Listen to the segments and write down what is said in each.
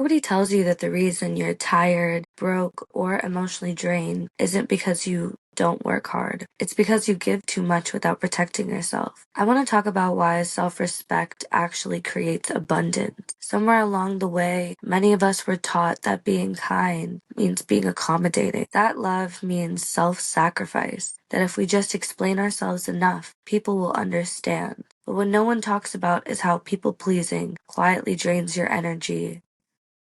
Nobody tells you that the reason you're tired, broke, or emotionally drained isn't because you don't work hard. It's because you give too much without protecting yourself. I want to talk about why self-respect actually creates abundance. Somewhere along the way, many of us were taught that being kind means being accommodating. That love means self-sacrifice. That if we just explain ourselves enough, people will understand. But what no one talks about is how people-pleasing quietly drains your energy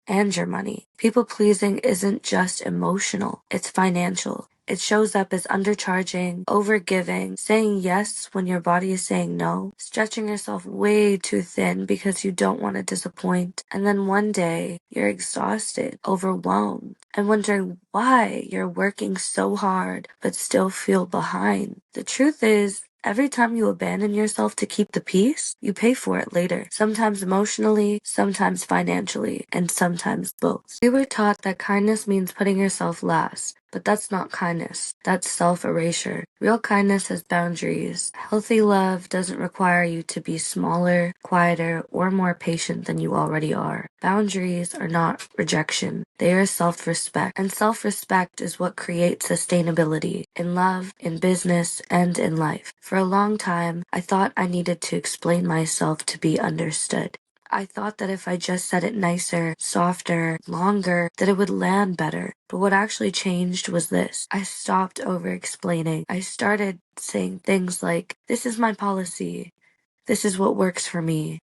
and your money. People pleasing isn't just emotional, it's financial. It shows up as undercharging, overgiving, saying yes when your body is saying no, stretching yourself way too thin because you don't want to disappoint. And then one day, you're exhausted, overwhelmed, and wondering why you're working so hard but still feel behind. The truth is, every time you abandon yourself to keep the peace, you pay for it later. Sometimes emotionally, sometimes financially, and sometimes both. We were taught that kindness means putting yourself last. But that's not kindness. That's self-erasure. Real kindness has boundaries. Healthy love doesn't require you to be smaller, quieter, or more patient than you already are. Boundaries are not rejection. They are self-respect. And self-respect is what creates sustainability in love, in business, and in life. For a long time, I thought I needed to explain myself to be understood. I thought that if I just said it nicer, softer, longer, that it would land better. But what actually changed was this. I stopped over-explaining. I started saying things like, this is my policy. This is what works for me.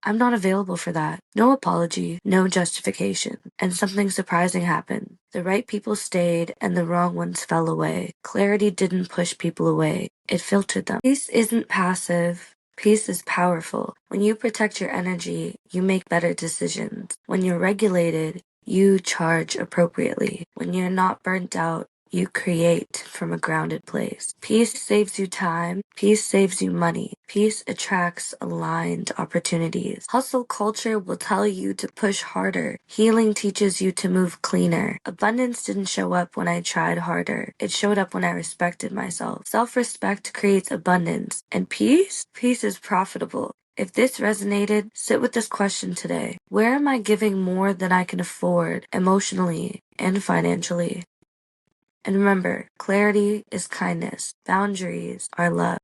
I'm not available for that. No apology, no justification. And something surprising happened. The right people stayed and the wrong ones fell away. Clarity didn't push people away. It filtered them. Peace isn't passive. Peace is powerful. When you protect your energy, you make better decisions. When you're regulated, you charge appropriately. When you're not burnt out, you create from a grounded place. Peace saves you time. Peace saves you money. Peace attracts aligned opportunities. Hustle culture will tell you to push harder. Healing teaches you to move cleaner. Abundance didn't show up when I tried harder. It showed up when I respected myself. Self-respect creates abundance. And peace? Peace is profitable. If this resonated, sit with this question today. Where am I giving more than I can afford emotionally and financially? And remember, clarity is kindness. Boundaries are love.